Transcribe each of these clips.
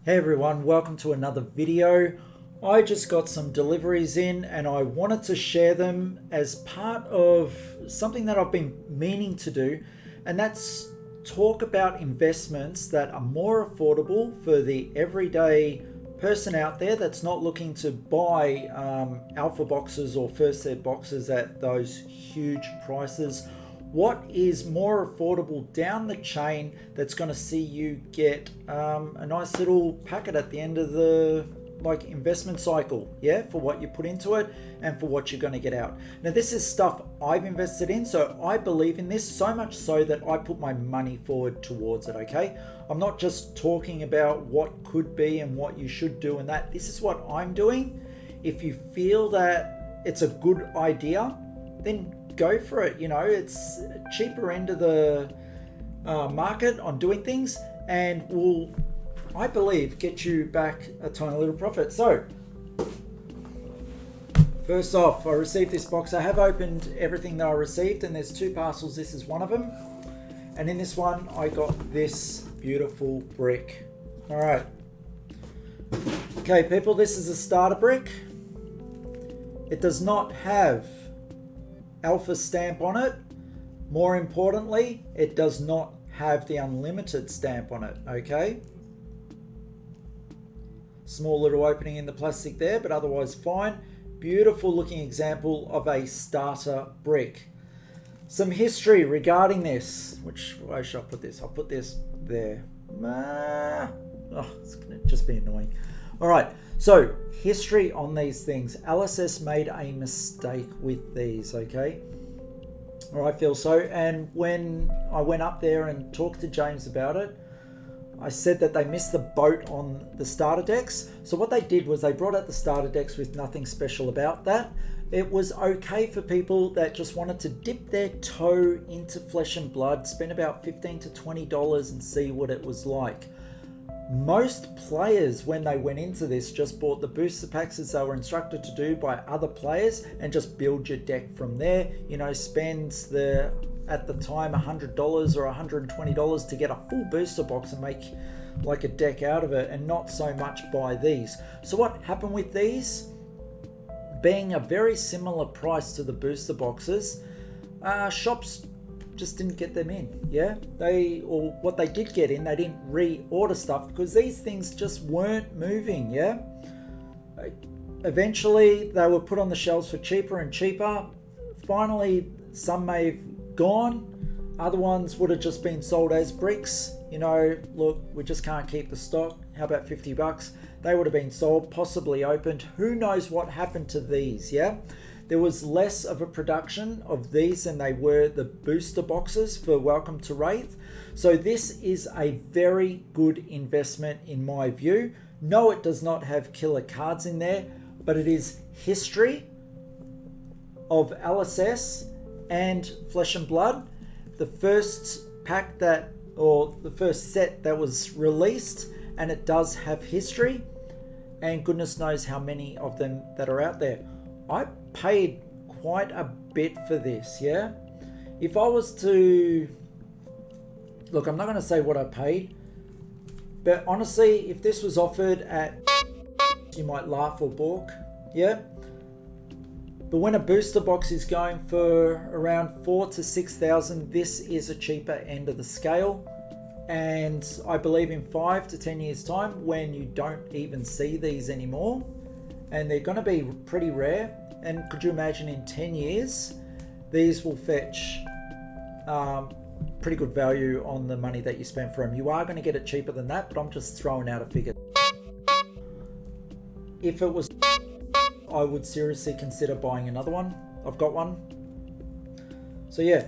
Hey everyone, welcome to another video. I just got some deliveries in and I wanted to share them as part of something that I've been meaning to do, and that's talk about investments that are more affordable for the everyday person out there that's not looking to buy alpha boxes or first set boxes at those huge prices. What is more affordable down the chain that's going to see you get a nice little packet at the end of the investment cycle, yeah, for what you put into it and for what you're going to get out. Now this is stuff I've invested in, so I believe in this so much so that I put my money forward towards it. Okay, I'm not just talking about what could be and what you should do and that. This is what I'm doing. If you feel that it's a good idea, then go for it. You know, it's cheaper end of the market on doing things and will, I believe, get you back a tiny little profit. So first off, I received this box. I have opened everything that I received and there's two parcels. This is one of them, and in this one I got this beautiful brick. All right, okay people, this is a starter brick. It does not have alpha stamp on it. More importantly, it does not have the unlimited stamp on it. Okay, small little opening in the plastic there, but otherwise fine. Beautiful looking example of a starter brick. Some history regarding this. Which way should I put this? I'll put this there. Oh, it's gonna just be annoying. All right, so history on these things. LSS made a mistake with these, okay? Or I feel so. And when I went up there and talked to James about it, I said that they missed the boat on the starter decks. So what they did was they brought out the starter decks with nothing special about that. It was okay for people that just wanted to dip their toe into Flesh and Blood, spend about $15 to $20 and see what it was like. Most players, when they went into this, just bought the booster packs as they were instructed to do by other players and just build your deck from there. You know, spends the, at the time, $100 or $120 to get a full booster box and make like a deck out of it, and not so much buy these. So what happened with these? Being a very similar price to the booster boxes, shops just didn't get them in. Yeah, or what they did get in, they didn't reorder stuff because these things just weren't moving. Yeah, eventually they were put on the shelves for cheaper and cheaper. Finally, some may have gone, other ones would have just been sold as bricks. You know, look, we just can't keep the stock, how about $50? They would have been sold, possibly opened. Who knows what happened to these? Yeah, there was less of a production of these than they were the booster boxes for Welcome to Wraith. So this is a very good investment in my view. No, it does not have killer cards in there, but it is history of LSS and Flesh and Blood. The first pack that, or the first set that was released, and it does have history, and goodness knows how many of them that are out there. I paid quite a bit for this, yeah? If I was to, look, I'm not going to say what I paid, but honestly, if this was offered at, you might laugh or balk, yeah? But when a booster box is going for around 4,000 to 6,000, this is a cheaper end of the scale. And I believe in 5 to 10 years time, when you don't even see these anymore, and they're going to be pretty rare, and could you imagine in 10 years, these will fetch pretty good value on the money that you spent for them. You are going to get it cheaper than that, but I'm just throwing out a figure. If it was, I would seriously consider buying another one. I've got one. So yeah,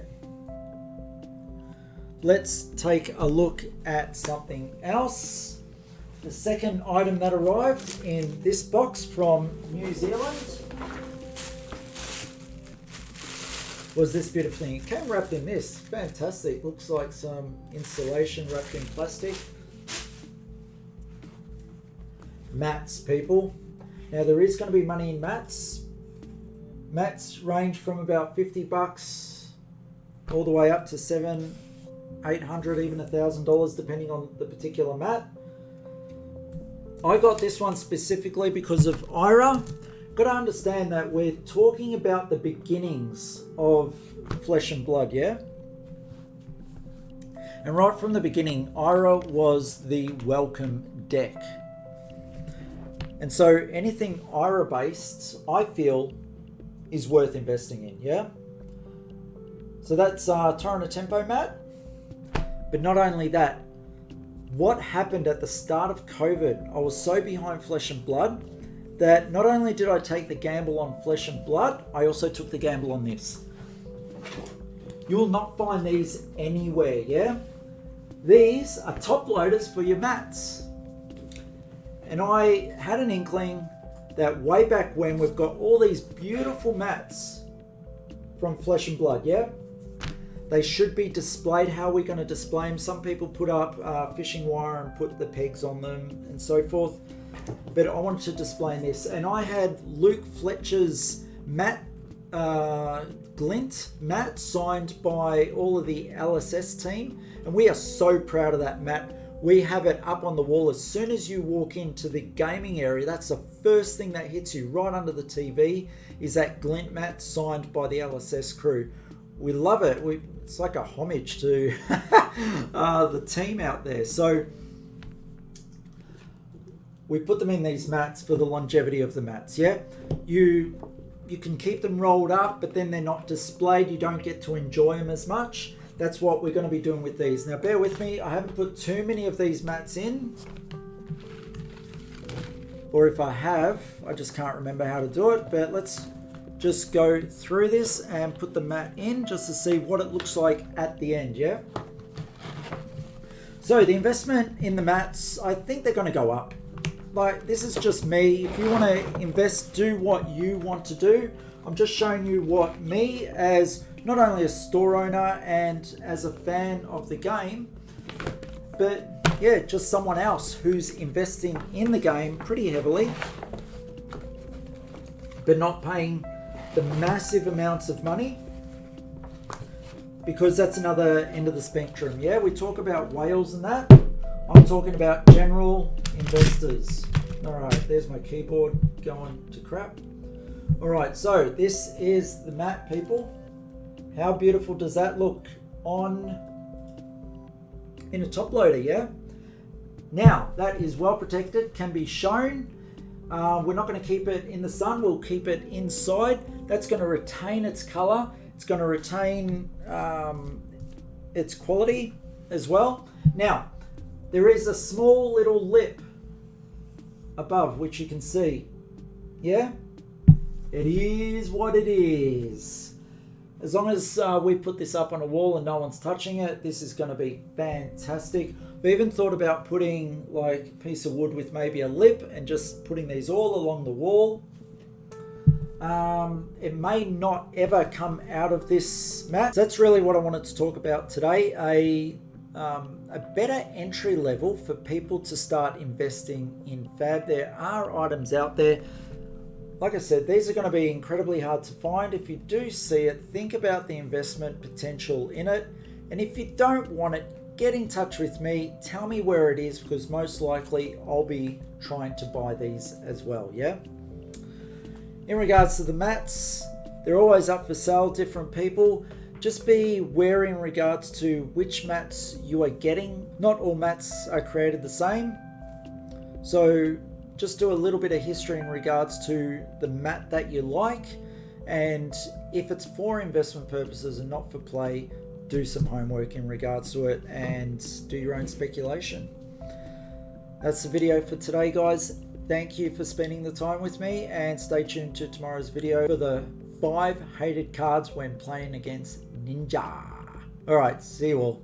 let's take a look at something else. The second item that arrived in this box from New Zealand was this beautiful thing. It came wrapped in this. Fantastic. Looks like some insulation wrapped in plastic. Mats, people. Now there is going to be money in mats. Mats range from about $50 all the way up to $700, $800, even $1,000 depending on the particular mat. I got this one specifically because of Ira. Got to understand that we're talking about the beginnings of Flesh and Blood, yeah? And right from the beginning, Ira was the welcome deck. And so anything Ira based, I feel, is worth investing in, yeah? So that's Torrent Tempo Mat. But not only that, what happened at the start of COVID, I was so behind Flesh and Blood that not only did I take the gamble on Flesh and Blood, I also took the gamble on this. You will not find these anywhere, yeah? These are top loaders for your mats. And I had an inkling that way back when we've got all these beautiful mats from Flesh and Blood, yeah? They should be displayed. How are we going to display them? Some people put up fishing wire and put the pegs on them and so forth. But I wanted to display this. And I had Luke Fletcher's mat, glint mat, signed by all of the LSS team. And we are so proud of that mat. We have it up on the wall as soon as you walk into the gaming area. That's the first thing that hits you right under the TV is that glint mat signed by the LSS crew. We love it. It's like a homage to the team out there. So we put them in these mats for the longevity of the mats, yeah? You can keep them rolled up, but then they're not displayed. You don't get to enjoy them as much. That's what we're going to be doing with these. Now, bear with me. I haven't put too many of these mats in. Or if I have, I just can't remember how to do it. But let's just go through this and put the mat in just to see what it looks like at the end, yeah? So the investment in the mats, I think they're going to go up. Like, this is just me. If you want to invest, do what you want to do. I'm just showing you what me, as not only a store owner and as a fan of the game, but yeah, just someone else who's investing in the game pretty heavily, but not paying the massive amounts of money, because that's another end of the spectrum. Yeah, we talk about whales and that. I'm talking about general investors. All right, there's my keyboard going to crap. All right, so this is the mat, people. How beautiful does that look in a top loader, yeah? Now, that is well protected, can be shown. We're not going to keep it in the sun, we'll keep it inside. That's going to retain its color. It's going to retain its quality as well. Now, there is a small little lip above, which you can see. Yeah? It is what it is. As long as we put this up on a wall and no one's touching it, this is going to be fantastic. We even thought about putting like a piece of wood with maybe a lip and just putting these all along the wall. It may not ever come out of this mat. So that's really what I wanted to talk about today. A better entry level for people to start investing in fab. There are items out there. Like I said, these are going to be incredibly hard to find. If you do see it, think about the investment potential in it. And if you don't want it, get in touch with me. Tell me where it is, because most likely I'll be trying to buy these as well, yeah? In regards to the mats, they're always up for sale, different people. Just be wary in regards to which mats you are getting. Not all mats are created the same. So just do a little bit of history in regards to the mat that you like. And if it's for investment purposes and not for play, do some homework in regards to it and do your own speculation. That's the video for today, guys. Thank you for spending the time with me, and stay tuned to tomorrow's video for the 5 hated cards when playing against Ninja. All right, see you all.